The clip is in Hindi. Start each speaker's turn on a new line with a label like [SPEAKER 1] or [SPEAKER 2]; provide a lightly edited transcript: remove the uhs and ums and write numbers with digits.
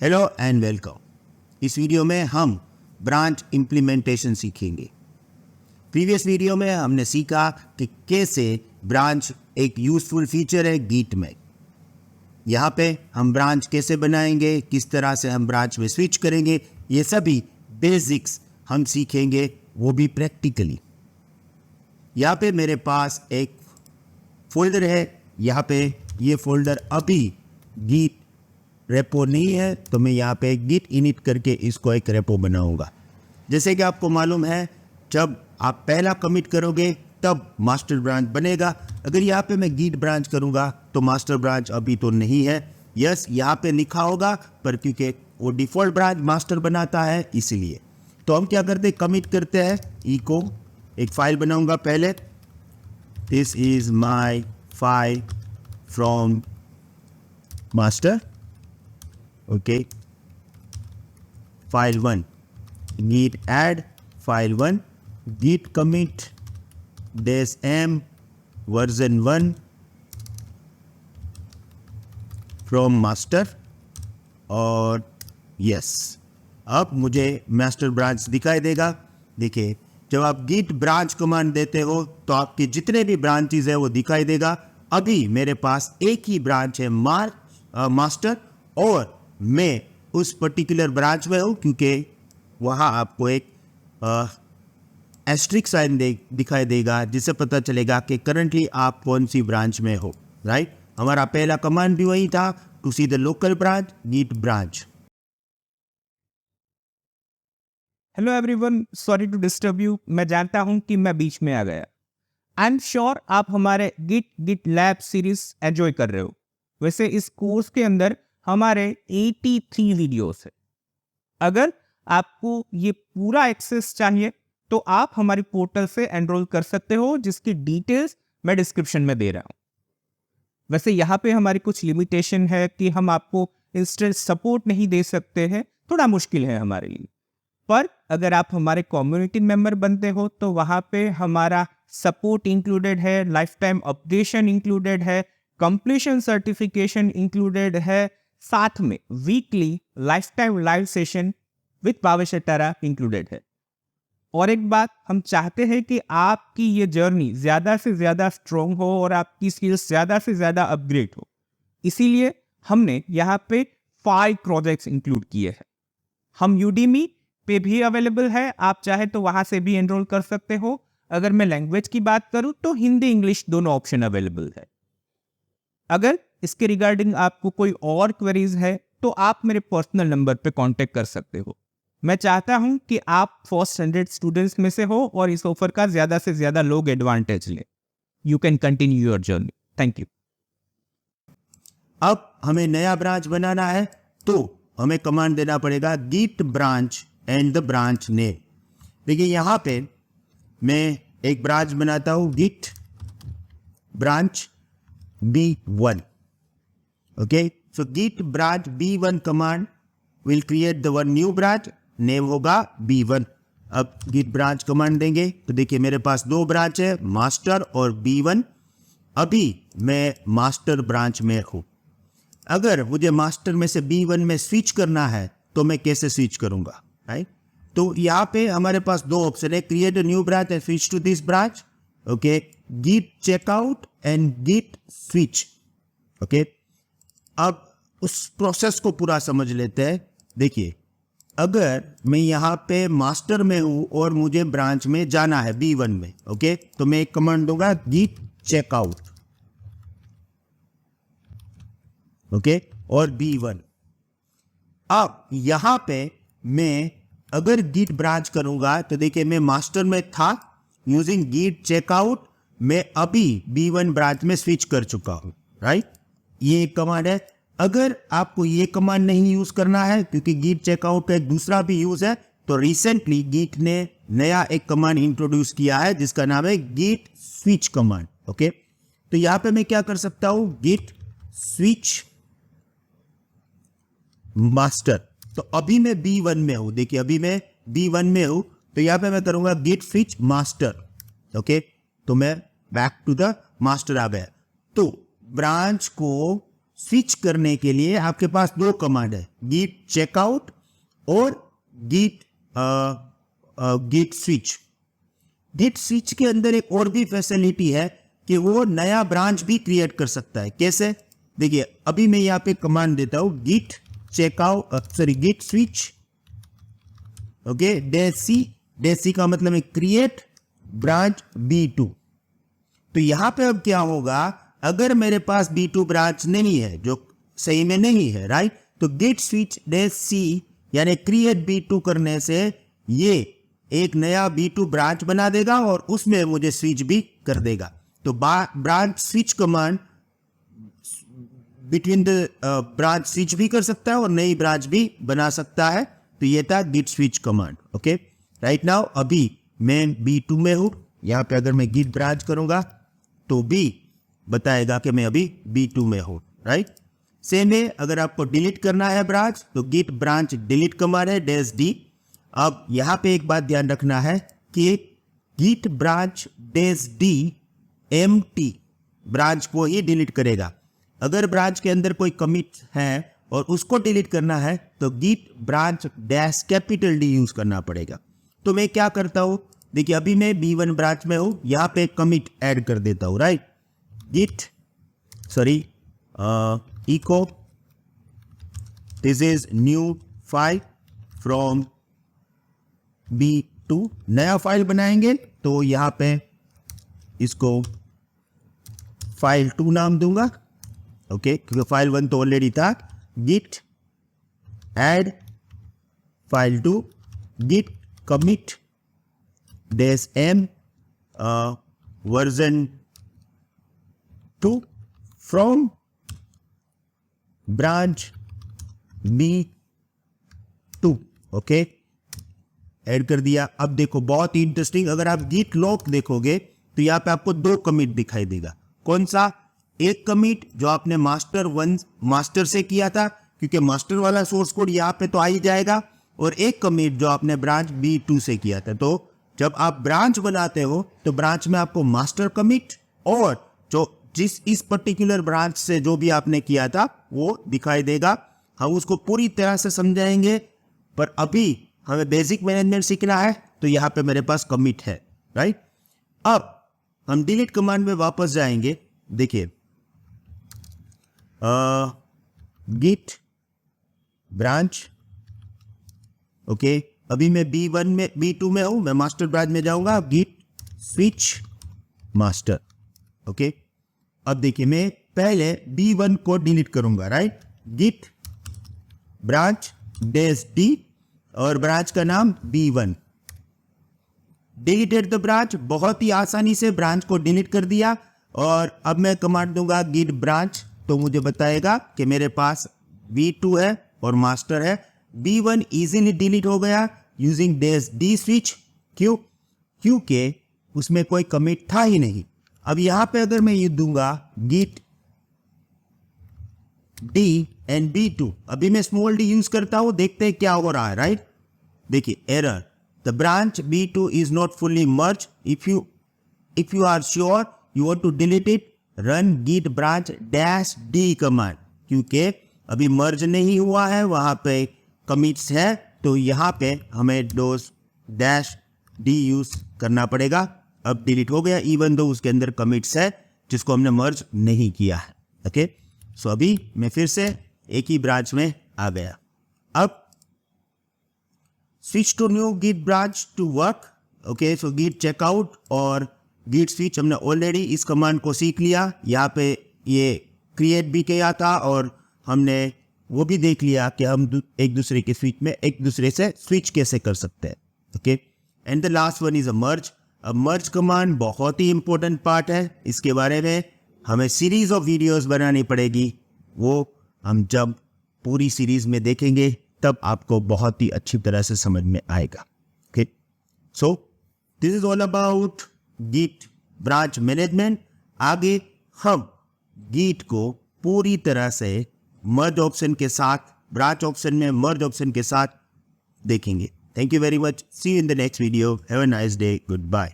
[SPEAKER 1] Hello and welcome. इस वीडियो में हम ब्रांच इम्प्लीमेंटेशन सीखेंगे। प्रीवियस वीडियो में हमने सीखा कि कैसे ब्रांच एक यूज़फुल फीचर है गिट में। यहाँ पे हम ब्रांच कैसे बनाएंगे, किस तरह से हम ब्रांच में स्विच करेंगे, ये सभी बेसिक्स हम सीखेंगे, वो भी प्रैक्टिकली। यहाँ पे मेरे पास एक फोल्डर है। यहाँ पे ये फोल्डर अभी गिट रेपो नहीं है, तो मैं यहाँ पे गिट इनिट करके इसको एक रेपो बनाऊंगा। जैसे कि आपको मालूम है, जब आप पहला कमिट करोगे तब मास्टर ब्रांच बनेगा। अगर यहाँ पे मैं गिट ब्रांच करूँगा तो मास्टर ब्रांच अभी तो नहीं है। यस, यहाँ पे लिखा होगा, पर क्योंकि वो डिफ़ॉल्ट ब्रांच मास्टर बनाता है इसीलिए। तो हम क्या करते हैं, कमिट करते हैं इको। एक फाइल बनाऊंगा पहले। This is my file from master. Okay, file 1 git add file 1 git commit -m version 1 from master और यस। अब मुझे मास्टर ब्रांच दिखाई देगा। देखिए, जब आप git ब्रांच कमांड देते हो तो आपके जितने भी ब्रांचेस है वो दिखाई देगा। अभी मेरे पास एक ही ब्रांच है मास्टर, और मैं उस पर्टिकुलर ब्रांच में हूँ क्योंकि वहाँ आपको एक एस्ट्रिक साइन दिखाई देगा, जिससे पता चलेगा कि करंटली आप कौन सी ब्रांच में हो। राइट, हमारा पहला कमांड भी वही था, to see the local branch git branch.
[SPEAKER 2] Hello everyone, sorry to disturb you. मैं जानता हूं कि मैं बीच में आ गया। आई एम श्योर आप हमारे गिट लैब सीरीज एंजॉय कर रहे हो। वैसे इस कोर्स के अंदर हमारे 83 वीडियोस है। अगर आपको ये पूरा एक्सेस चाहिए तो आप हमारी पोर्टल से एनरोल कर सकते हो, जिसकी डिटेल्स मैं डिस्क्रिप्शन में दे रहा हूं। वैसे यहाँ पे हमारी कुछ लिमिटेशन है कि हम आपको इंस्टेंट सपोर्ट नहीं दे सकते हैं, थोड़ा मुश्किल है हमारे लिए। पर अगर आप हमारे कम्युनिटी मेंबर बनते हो तो वहाँ पे हमारा सपोर्ट इंक्लूडेड है, लाइफ टाइम अपडेशन इंक्लूडेड है, कंप्लीशन सर्टिफिकेशन इंक्लूडेड है, साथ में weekly life time live session with Bhavesh अटारा included है। और एक बात, हम चाहते हैं कि आपकी ये जर्नी ज़्यादा से ज़्यादा स्ट्रॉन्ग हो और आपकी स्किल्स ज़्यादा से ज़्यादा अपग्रेड हो। इसीलिए हमने यहाँ पे 5 प्रोजेक्ट्स इंक्लूड किए हैं। हम यूडीमी पे भी अवेलेबल है, आप चाहे तो वहाँ से भी एनरोल कर सकते हो। अगर मैं लैंग्वेज की बात करूँ तो हिंदी इंग्लिश दोनों ऑप्शन अवेलेबल है। अगर इसके रिगार्डिंग आपको कोई और क्वेरीज है तो आप मेरे पर्सनल नंबर पे कांटेक्ट कर सकते हो। मैं चाहता हूं कि आप फर्स्ट 100 स्टूडेंट्स में से हो और इस ऑफर का ज्यादा से ज्यादा लोग एडवांटेज ले। You can continue your journey. Thank you.
[SPEAKER 1] अब हमें नया ब्रांच बनाना है तो हमें कमांड देना पड़ेगा git branch and the branch name. देखिए, यहाँ पे मैं एक ब्रांच बनाता हूँ git branch b1। Okay, so git branch b1 command will create the one new branch, name होगा b1। अब git branch कमांड देंगे तो देखिए मेरे पास 2 ब्रांच है, मास्टर और b1। अभी मैं मास्टर ब्रांच में हूँ। अगर मुझे मास्टर में से b1 में स्विच करना है तो मैं कैसे स्विच करूंगा, राइट? तो यहाँ पे हमारे पास 2 ऑप्शन है, create a new branch and switch to this branch. Okay, git checkout and git switch. Okay, अब उस प्रोसेस को पूरा समझ लेते हैं। देखिए, अगर मैं यहाँ पे मास्टर में हूँ और मुझे ब्रांच में जाना है b1 में, ओके, तो मैं एक कमांड दूंगा गिट चेकआउट, ओके, और b1। अब यहां पे मैं अगर गिट ब्रांच करूंगा तो देखिए मैं मास्टर में था, यूजिंग गिट चेकआउट मैं अभी b1 ब्रांच में स्विच कर चुका हूं। राइट, ये एक कमांड है। अगर आपको ये कमांड नहीं यूज करना है क्योंकि गिट चेकआउट का एक दूसरा भी यूज है, तो रिसेंटली गिट ने नया एक कमांड इंट्रोड्यूस किया है जिसका नाम है गिट स्विच कमांड। ओके, तो यहां पे मैं क्या कर सकता हूं, गिट स्विच मास्टर। तो अभी मैं b1 में हूं, देखिए अभी मैं b1 में हूं, तो यहां पे मैं करूंगा गिट स्विच मास्टर। ओके, तो मैं बैक टू द मास्टर आ गया। तो ब्रांच को स्विच करने के लिए आपके पास दो कमांड है, git checkout और git switch। git switch के अंदर एक और भी फैसिलिटी है कि वो नया ब्रांच भी क्रिएट कर सकता है। कैसे? देखिए, अभी मैं यहाँ पे कमांड देता हूँ git switch, ओके, -c का मतलब है क्रिएट ब्रांच B2। तो यहां पे अब क्या होगा, अगर मेरे पास B2 ब्रांच नहीं है, जो सही में नहीं है, राइट, तो git switch -c यानी क्रिएट B2 करने से ये एक नया B2 ब्रांच बना देगा और उसमें मुझे स्विच भी कर देगा। तो branch switch command between the branch switch भी कर सकता है और नई ब्रांच भी बना सकता है। तो ये था git switch command. Okay, right now अभी मैं B2 में हूं, यहां पे अगर मैं git ब्रांच करूंगा तो भी बताएगा कि मैं अभी B2 में हूं, राइट। सेम है, अगर आपको डिलीट करना है ब्रांच तो git ब्रांच डिलीट कमांड है -d। अब यहां पे एक बात ध्यान रखना है कि git branch -d empty branch को ही डिलीट करेगा। अगर ब्रांच के अंदर कोई कमिट है और उसको डिलीट करना है तो git ब्रांच -D यूज करना पड़ेगा। तो मैं क्या करता हूं, देखिए अभी मैं B1 ब्रांच में हूं, यहां पे कमिट ऐड कर देता हूं, right. echo this is new file from B2। नया फाइल बनाएंगे तो यहां पे इसको फाइल 2 नाम दूंगा, ओके, क्योंकि फाइल 1 तो ऑलरेडी था। git add file 2 git commit -m version 2 from branch B2, okay, add कर दिया। अब देखो बहुत ही इंटरेस्टिंग, अगर आप git log देखोगे तो यहां पे आपको दो कमिट दिखाई देगा। कौन सा? एक कमिट जो आपने मास्टर से किया था, क्योंकि मास्टर वाला सोर्स कोड यहाँ पे तो आ ही जाएगा, और एक कमिट जो आपने ब्रांच B2 से किया था। तो जब आप ब्रांच बनाते हो तो ब्रांच में आपको मास्टर कमिट और जो इस पर्टिकुलर ब्रांच से जो भी आपने किया था वो दिखाई देगा। हम उसको पूरी तरह से समझाएंगे, पर अभी हमें बेसिक मैनेजमेंट सीखना है तो यहाँ पे मेरे पास कमिट है, राइट। अब हम डिलीट कमांड में वापस जाएंगे। देखिए git ब्रांच, ओके, अभी मैं B2 में हूं, मैं मास्टर ब्रांच में जाऊंगा, git switch मास्टर, ओके। अब देखिए मैं पहले B1 को डिलीट करूंगा, राइट। git ब्रांच -d और ब्रांच का नाम B1। डिलीटेड द ब्रांच, बहुत ही आसानी से ब्रांच को डिलीट कर दिया। और अब मैं कमांड दूंगा git ब्रांच, तो मुझे बताएगा कि मेरे पास B2 है और मास्टर है। B1 इजीली डिलीट हो गया यूजिंग -d स्विच। क्यों? क्योंकि उसमें कोई कमिट था ही नहीं। अब यहां पे अगर मैं ये दूंगा git d and B2, अभी मैं स्मॉल d यूज करता हूं, देखते हैं क्या हो रहा है, राइट। देखिए error, the branch B2 is not fully merge. If you are sure you want to delete it, run git branch -d command, क्योंकि अभी मर्ज नहीं हुआ है, वहां पे कमिट्स है, तो यहां पे हमें -d यूज करना पड़ेगा। अब डिलीट हो गया, इवन दो उसके अंदर कमिट्स है जिसको हमने मर्ज नहीं किया है, ओके। सो अभी मैं फिर से एक ही ब्रांच में आ गया। अब switch to new git branch to work, okay. So git checkout और git switch हमने ऑलरेडी इस कमांड को सीख लिया। यहाँ पे ये क्रिएट भी किया था और हमने वो भी देख लिया कि हम एक दूसरे के स्विच में एक दूसरे से स्विच कैसे कर सकते हैं, okay. And the last one is a merge. अब मर्ज कमांड बहुत ही इंपॉर्टेंट पार्ट है, इसके बारे में हमें सीरीज ऑफ वीडियोस बनानी पड़ेगी। वो हम जब पूरी सीरीज में देखेंगे तब आपको बहुत ही अच्छी तरह से समझ में आएगा, okay. So this is all about git branch management. आगे हम git को पूरी तरह से मर्ज ऑप्शन के साथ, ब्रांच ऑप्शन में मर्ज ऑप्शन के साथ देखेंगे। Thank you very much, see you in the next video, have a nice day, good bye.